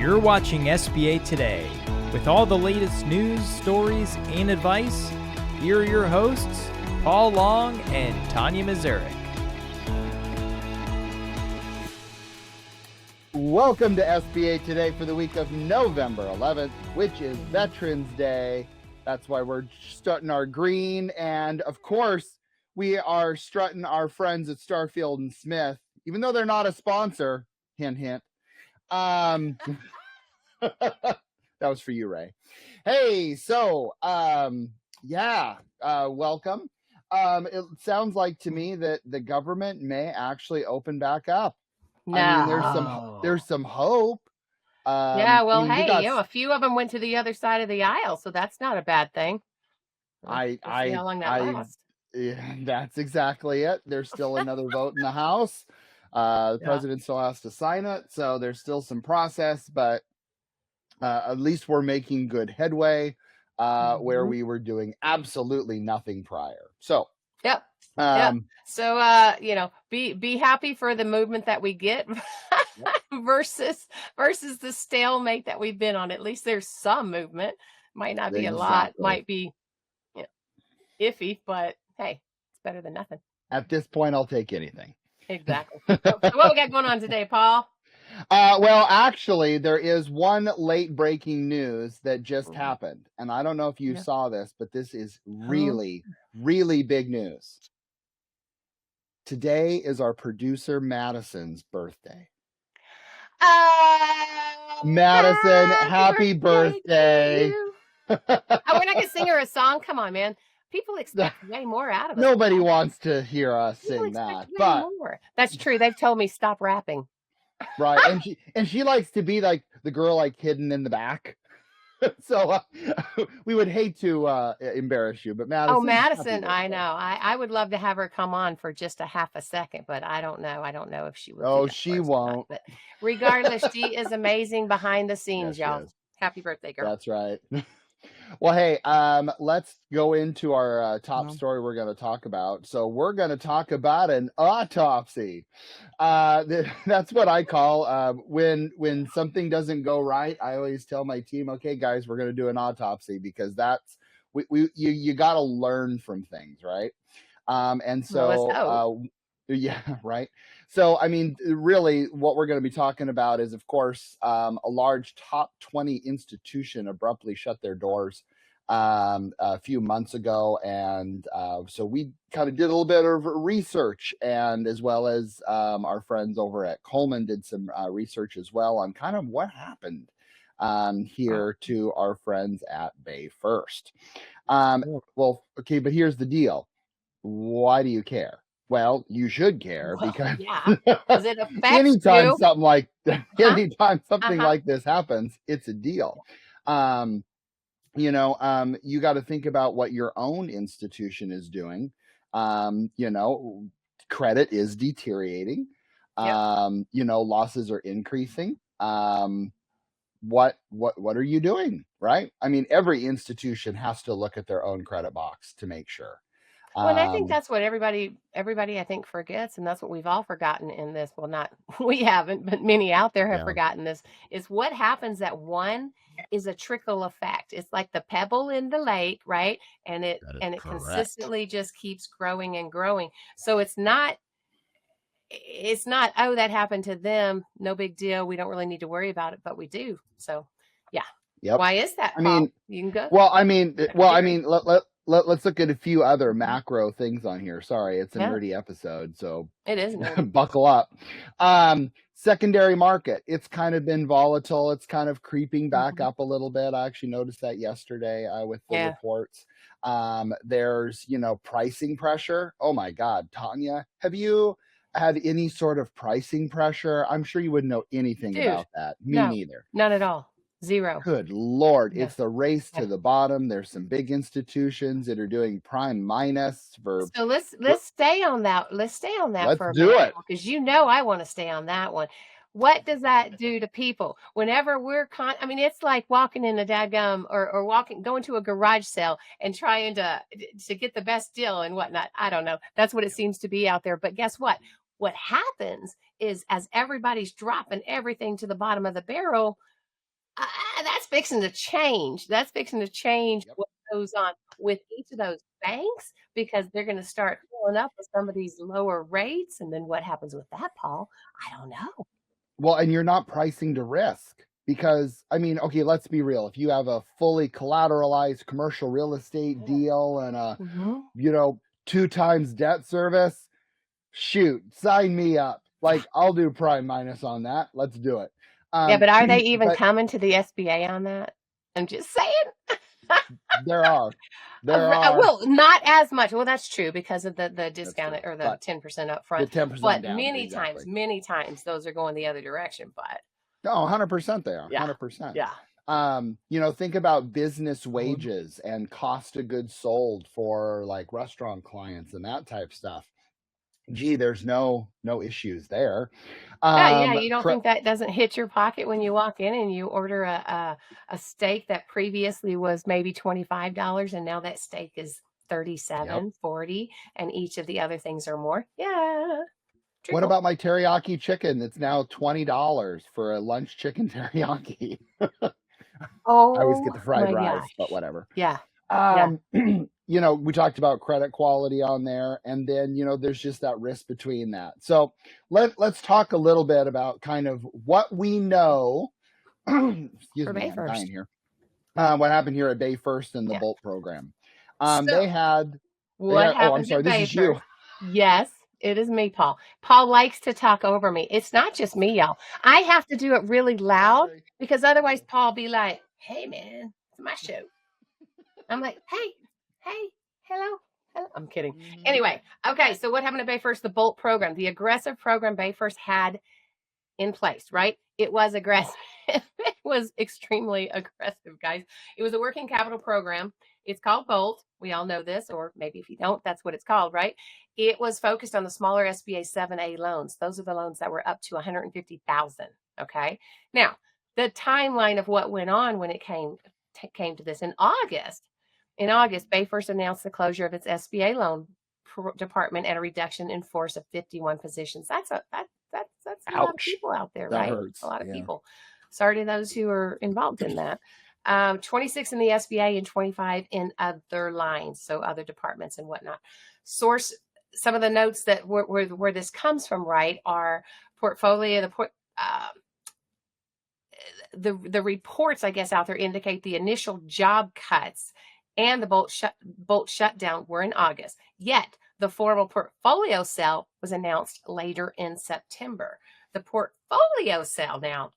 You're watching SBA Today. With all the latest news, stories, and advice, here are your hosts, Paul Long and Tanya Mazurek. Welcome to SBA Today for the week of November 11th, which is Veterans Day. That's why we're strutting our green. And of course, we are strutting our friends at Starfield and Smith, even though they're not a sponsor. Hint, hint. That was for you, Ray. Hey, so, welcome. It sounds like to me that the government may actually open back up. No. I mean, there's some hope. A few of them went to the other side of the aisle, so that's not a bad thing. We'll see how long that lasts. Yeah, that's exactly it. There's still another vote in the House. The president still has to sign it, so there's still some process, but at least we're making good headway where we were doing absolutely nothing prior. So, So be happy for the movement that we get versus the stalemate that we've been on. At least there's some movement. Might not be a lot, might be iffy, but hey, it's better than nothing. At this point, I'll take anything. Exactly. So what we got going on today, Paul? Well, actually, there is one late breaking news that just happened. And I don't know if you saw this, but this is really, really big news. Today is our producer Madison's birthday. Madison, happy birthday. We're not going to sing her a song. Come on, man. People expect way more out of us. Nobody wants to hear us sing that. But more. That's true. They've told me stop rapping. Right. And she likes to be like the girl like hidden in the back. So we would hate to embarrass you, but Madison. Oh, Madison, I know. I would love to have her come on for just a half a second, but I don't know. I don't know if she will. Oh, she won't. But regardless, she is amazing behind the scenes, y'all. Happy birthday, girl. That's right. Well, hey, let's go into our top story we're going to talk about. So we're going to talk about an autopsy. That's what I call when something doesn't go right. I always tell my team, okay, guys, we're going to do an autopsy because that's you got to learn from things, right? Yeah, right. So, I mean, really what we're going to be talking about is, of course, a large top 20 institution abruptly shut their doors a few months ago. And so we kind of did a little bit of research, and as well as our friends over at Coleman did some research as well on kind of what happened here to our friends at BayFirst. Well, okay, but here's the deal. Why do you care? Well, you should care because it affects anytime you. something like like this happens, it's a deal. You got to think about what your own institution is doing. Credit is deteriorating. Losses are increasing. What are you doing? Right? I mean, every institution has to look at their own credit box to make sure. Well, and I think that's what everybody I think forgets, and that's what we've all forgotten in this. Well, not we haven't, but many out there have forgotten this, is what happens at one is a trickle effect. It's like the pebble in the lake, right? And it consistently just keeps growing and growing. So it's not, oh, that happened to them, no big deal. We don't really need to worry about it, but we do. So yeah. Yep. Why is that, Paul? I mean, you can go. Let's look at a few other macro things on here. Sorry, it's a nerdy episode, so it is nerdy. Buckle up. Secondary market, it's kind of been volatile. It's kind of creeping back up a little bit. I actually noticed that yesterday with the reports. There's pricing pressure. Oh my God, Tanya, have you had any sort of pricing pressure? I'm sure you wouldn't know anything about that. Me neither. None at all. Zero. Good Lord. It's the race to the bottom. There's some big institutions that are doing prime minus for. So let's stay on that. Let's stay on that for a minute. Let's do it. Because I want to stay on that one. What does that do to people? Whenever we're it's like walking in a dadgum or going to a garage sale and trying to get the best deal and whatnot. I don't know. That's what it seems to be out there. But guess what? What happens is as everybody's dropping everything to the bottom of the barrel, That's fixing to change. That's fixing to change Yep. what goes on with each of those banks because they're going to start filling up with some of these lower rates. And then what happens with that, Paul? I don't know. Well, and you're not pricing to risk because, I mean, okay, let's be real. If you have a fully collateralized commercial real estate deal and a, Mm-hmm. 2 times debt service, shoot, sign me up. Like, I'll do prime minus on that. Let's do it. Yeah, but are they even But coming to the SBA on that? I'm just saying. there are. Well, not as much. Well, that's true because of the That's discount true. or the But 10% up the front. 10% But down. Exactly. many times those are going the other direction. But No, 100% they are. yeah, 100%. yeah. Think about business wages and cost of goods sold for like restaurant clients and that type stuff. Gee, there's no issues there. Yeah, you don't think that doesn't hit your pocket when you walk in and you order a steak that previously was maybe $25 and now that steak is $37, Yep. $40, and each of the other things are more? Yeah. What Trickle. about my teriyaki chicken that's now $20 for a lunch chicken teriyaki? I always get Oh the fried my rice, but gosh. whatever. Yeah. Yeah. We talked about credit quality on there, and then there's just that risk between that. So let's talk a little bit about kind of what we know. Excuse For me, I'm BayFirst. dying here. What happened here at BayFirst in the Yeah. Bolt program? So, They had. What Oh, I'm happened sorry. at This is you. BayFirst? Yes, it is me, Paul. Paul likes to talk over me. It's not just me, y'all. I have to do it really loud Sorry. because otherwise Paul be like, "Hey, man, it's my show." I'm like, "Hey, hello." I'm kidding. Mhm. Anyway, okay, so what happened at BayFirst? The Bolt program, the aggressive program BayFirst had in place, right? It was aggressive. It was extremely aggressive, guys. It was a working capital program. It's called Bolt. We all know this, or maybe if you don't, that's what it's called, right? It was focused on the smaller SBA 7A loans. Those are the loans that were up to 150,000. Okay. Now, the timeline of what went on when it came to this in August. In August, BayFirst announced the closure of its SBA loan department and a reduction in force of 51 positions. That's a lot of Ouch. people out there, That right? hurts. A lot of Yeah. people. Sorry to those who are involved in that. 26 in the SBA and 25 in other lines, so other departments and whatnot. Source, some of the notes that where this comes from, right, are portfolio, the reports, I guess, out there indicate the initial job cuts and the Bolt shutdown were in August. Yet the formal portfolio sale was announced later in September. The portfolio sale now,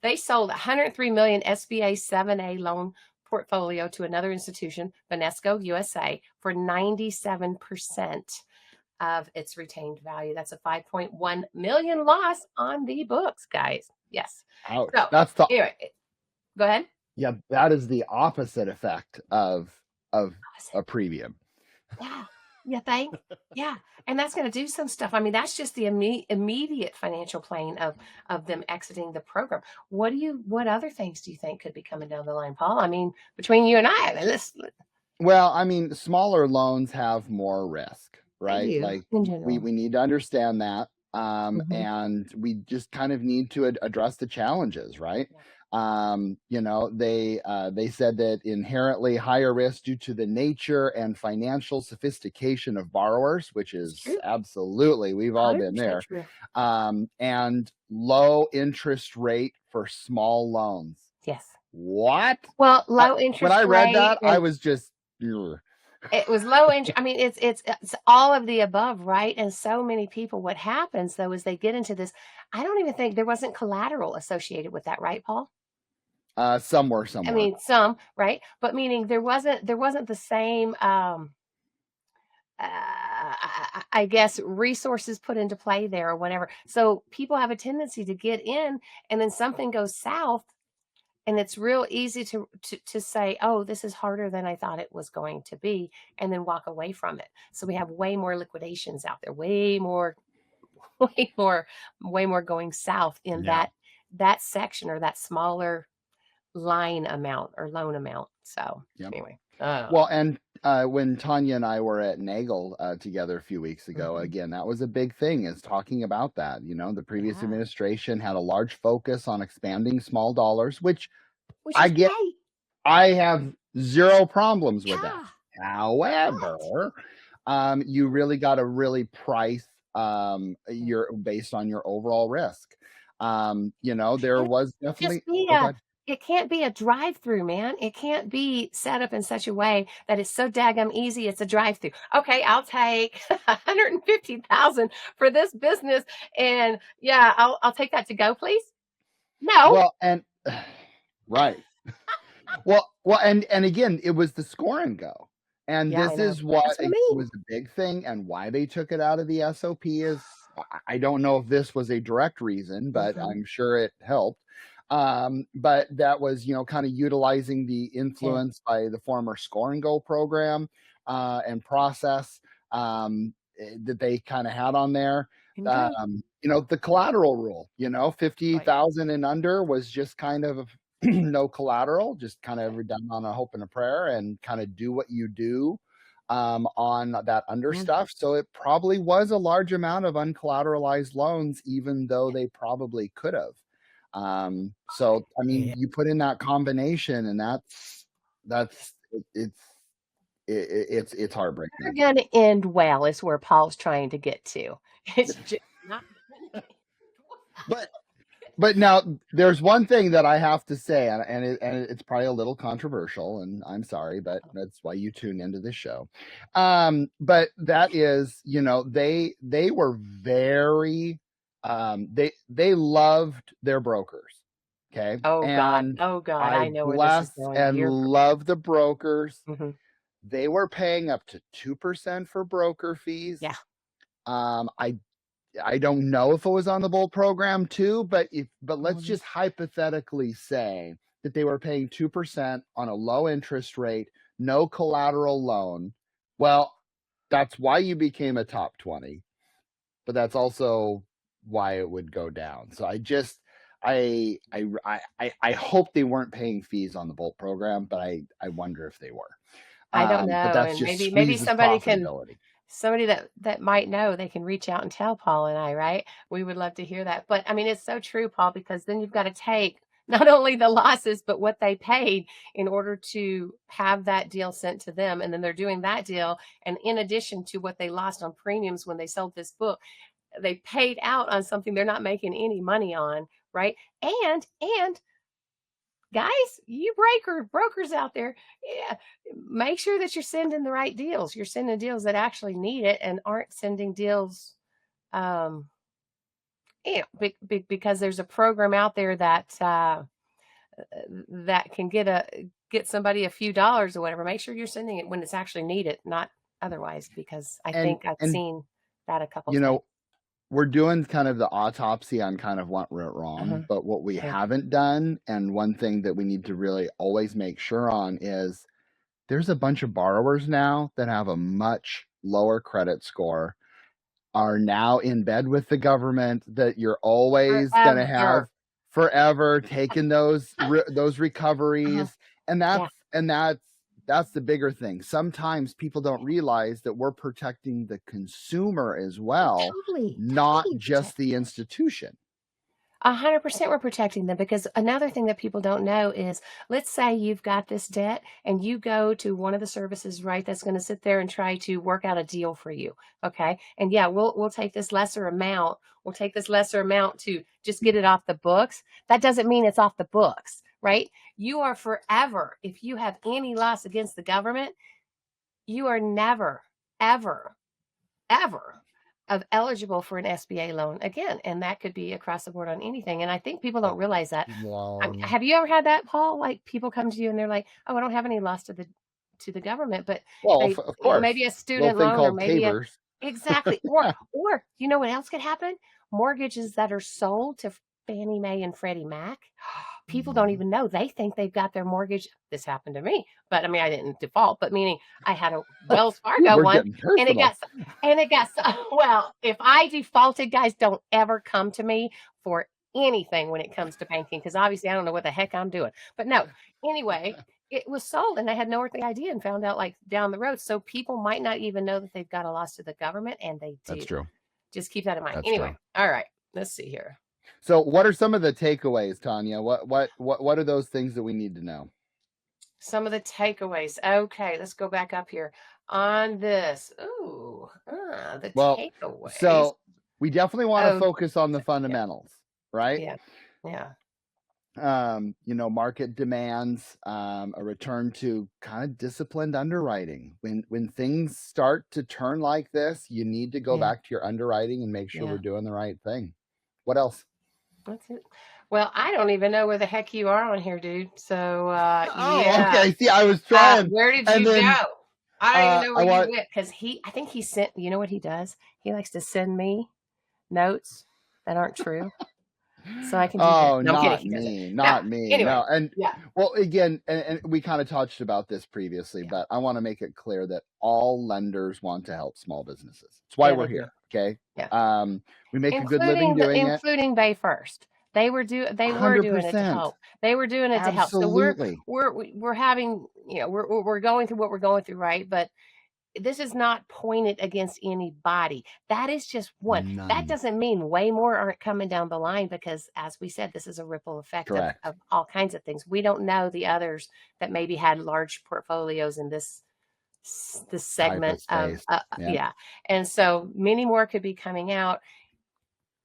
they sold 103 million SBA 7A loan portfolio to another institution, Banesco USA, for 97% of its retained value. That's a 5.1 million loss on the books, guys. Yes. Ouch. So That's the anyway, go ahead. Yeah, that is the opposite effect of a premium. Yeah. You think? Yeah. And that's going to do some stuff. I mean, that's just the immediate financial plane of them exiting the program. What other things do you think could be coming down the line, Paul? I mean, between you and I mean, Well, I mean, smaller loans have more risk, right? do, Like in general. we need to understand that. Mhm. And we just kind of need to address the challenges, right? They said that inherently higher risk due to the nature and financial sophistication of borrowers, which is true. absolutely, we've all been 100% there. true. And low interest rate for small loans. Yes. What? Well, low interest When I read rate that, I and was just, ugh. it was low interest. I mean, it's all of the above, right? And so many people, what happens though is they get into this. I don't even think there wasn't collateral associated with that, right, Paul? Some were, I some weren't. mean, some, right? But meaning there wasn't the same I guess resources put into play there or whatever. So people have a tendency to get in and then something goes south and it's real easy to say, "Oh, this is harder than I thought it was going to be," and then walk away from it. So we have way more liquidations out there, way more way more going south in Yeah. that section or that smaller line amount or loan amount. So Yep. anyway, Well, and when Tanya and I were at Nagel together a few weeks ago, again, that was a big thing, is talking about that. The previous Yeah. administration had a large focus on expanding small dollars, which Which I is get. great. I have zero problems with that. Yeah. However, you really got to really price based on your overall risk. There was definitely. Oh, God. It can't be a drive-through, man. It can't be set up in such a way that it's so daggum easy. It's a drive-through. Okay, I'll take 150,000 for this business, and yeah, I'll take that to go, please. No. Well, and right. Well, and again, it was the score and go. And Yeah, I this know. is what That's what I mean. was a big thing, and why they took it out of the SOP is, I don't know if this was a direct reason, but I'm sure it helped. But that was, kind of utilizing the influence by the former score and go program and process that they kind of had on there. Okay. The collateral rule, 50,000 and under was just kind of no collateral, just kind of done on a hope and a prayer, and kind of do what you do on that under stuff. So it probably was a large amount of uncollateralized loans, even though they probably could have. So I mean, you put in that combination, and it's heartbreaking. They're going to end well, is where Paul's trying to get to. It's just not. But now there's one thing that I have to say, and it's probably a little controversial, and I'm sorry, but that's why you tune into this show. But that is, they were very, they loved their brokers. Okay. Oh and God, I know where this bless is going. and love the brokers. They were paying up to 2% for broker fees. Yeah. I don't know if it was on the Bolt program too, but let's just hypothetically say that they were paying 2% on a low interest rate, no collateral loan. Well, that's why you became a top 20, but that's also why it would go down. So I hope they weren't paying fees on the Bolt program, but I wonder if they were. I don't know. But that's And just maybe somebody profitability. somebody that might know, they can reach out and tell Paul and I, right? We would love to hear that. But I mean, it's so true, Paul, because then you've got to take not only the losses, but what they paid in order to have that deal sent to them. And then they're doing that deal. And in addition to what they lost on premiums when they sold this book, they paid out on something they're not making any money on, right? And guys, you brokers out there, yeah, make sure that you're sending the right deals. You're sending deals that actually need it, and aren't sending deals, because there's a program out there that that can get somebody a few dollars or whatever. Make sure you're sending it when it's actually needed, not otherwise, because I think I've seen that a couple times. We're doing kind of the autopsy on kind of what went wrong, but what we haven't done, and one thing that we need to really always make sure on, is there's a bunch of borrowers now that have a much lower credit score, are now in bed with the government, that you're always going to have forever taking those recoveries. And that's the bigger thing. Sometimes people don't realize that we're protecting the consumer as well, not just the institution. 100% we're protecting them, because another thing that people don't know is, let's say you've got this debt and you go to one of the services, right, that's going to sit there and try to work out a deal for you. Okay. And yeah, we'll take this lesser amount. We'll take this lesser amount to just get it off the books. That doesn't mean it's off the books, right? You are forever, if you have any loss against the government, you are never, ever, ever eligible for an SBA loan again. And that could be across the board on anything. And I think people don't realize that. Have you ever had that, Paul? Like, people come to you and they're like, oh, I don't have any loss to the government, but of course, maybe a student loan, or maybe exactly. Or you know what else could happen? Mortgages that are sold to Fannie Mae and Freddie Mac. People don't even know. They think they've got their mortgage. This happened to me, but I mean, I didn't default, but meaning I had a Wells Fargo one, and it got well, if I defaulted, guys, don't ever come to me for anything when it comes to banking, because obviously I don't know what the heck I'm doing. But no, anyway, it was sold and they had no earthly idea and found out like down the road. So people might not even know that they've got a loss to the government, and they do. That's true. Just keep that in mind. That's Anyway, true. all right, let's see here. So what are some of the takeaways, Tanya? What are those things that we need to know? Some of the takeaways. Okay, let's go back up here on this. The takeaways. So we definitely want to focus on the fundamentals, right? Yeah. Market demands, a return to kind of disciplined underwriting. When things start to turn like this, you need to go back to your underwriting and make sure we're doing the right thing. What else? That's it. Well, I don't even know where the heck you are on here, dude. So, okay. See, I was trying. Where did you go? I don't even know where you went, because I think he sent, you know what he does? He likes to send me notes that aren't true. So I can do that. No, not me. Anyway, no. And well, again, and we kind of touched about this previously, but I want to make it clear that all lenders want to help small businesses. That's why we're here. Okay. Yeah. We make a good living doing it. Including BayFirst. They were doing it to help. They were doing it to help. So we're having, we're going through what we're going through, right? But this is not pointed against anybody. That is just one. None. That doesn't mean way more aren't coming down the line, because as we said, this is a ripple effect of all kinds of things. We don't know the others that maybe had large portfolios in this segment of and so many more could be coming out.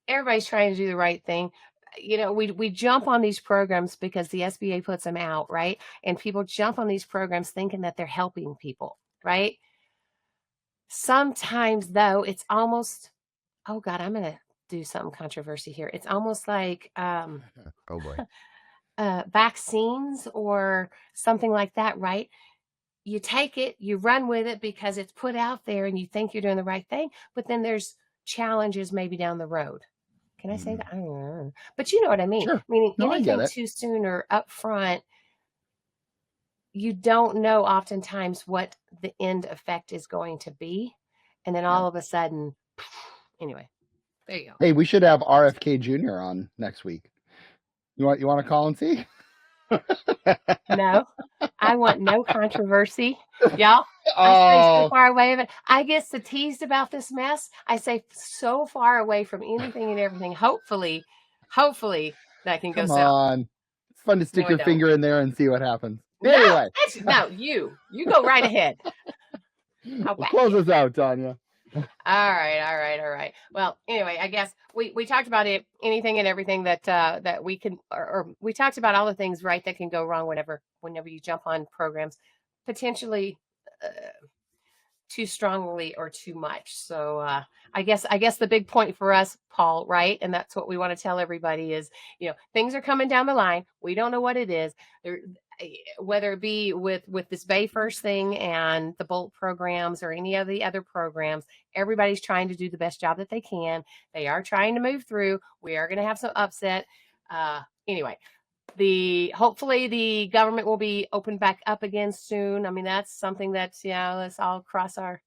Everybody's trying to do the right thing. We jump on these programs because the SBA puts them out, right? And people jump on these programs thinking that they're helping people, right? Sometimes, though, it's almost, oh God, I'm going to do something controversy here. It's almost like vaccines or something like that, right? You take it, you run with it because it's put out there and you think you're doing the right thing, but then there's challenges maybe down the road. Can I say that? I don't know. But you know what I mean? Sure. Meaning anything too soon or up front, you don't know oftentimes what the end effect is going to be. And then all of a sudden, anyway, there you go. Hey, we should have RFK Jr. on next week. You want to call and see? No, I want no controversy. Y'all, I stay so far away of it. I get so teased about this mess. I say so far away from anything and everything. Hopefully that can go south. Come on. It's fun to stick your finger in there and see what happens. Anyway. You go right ahead. We'll close this out, Tanya. All right. Well, anyway, I guess we talked about it, anything and everything that we can, or we talked about all the things, right, that can go wrong whenever you jump on programs, potentially too strongly or too much. So I guess the big point for us, Paul, right, and that's what we want to tell everybody is, things are coming down the line. We don't know what it is. Whether it be with this BayFirst thing and the Bolt programs or any of the other programs, everybody's trying to do the best job that they can. They are trying to move through. We are going to have some upset. Anyway, hopefully the government will be opened back up again soon. I mean, that's something that's, let's all cross our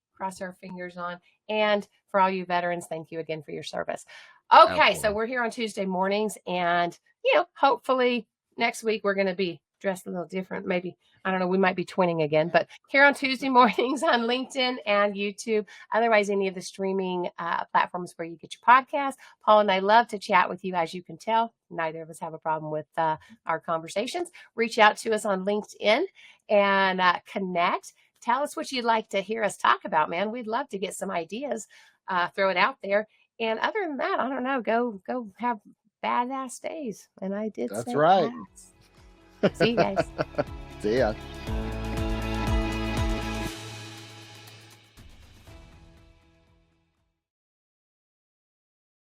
fingers on. And for all you veterans, thank you again for your service. Okay, absolutely. So we're here on Tuesday mornings, and hopefully next week we're going to be dressed a little different. Maybe, I don't know, we might be twinning again, but here on Tuesday mornings on LinkedIn and YouTube, otherwise any of the streaming platforms where you get your podcast. Paul and I love to chat with you. As you can tell, neither of us have a problem with our conversations. Reach out to us on LinkedIn and connect. Tell us what you'd like to hear us talk about, man. We'd love to get some ideas, throw it out there. And other than that, I don't know, go have badass days. And I did. That's right. See you guys. See ya.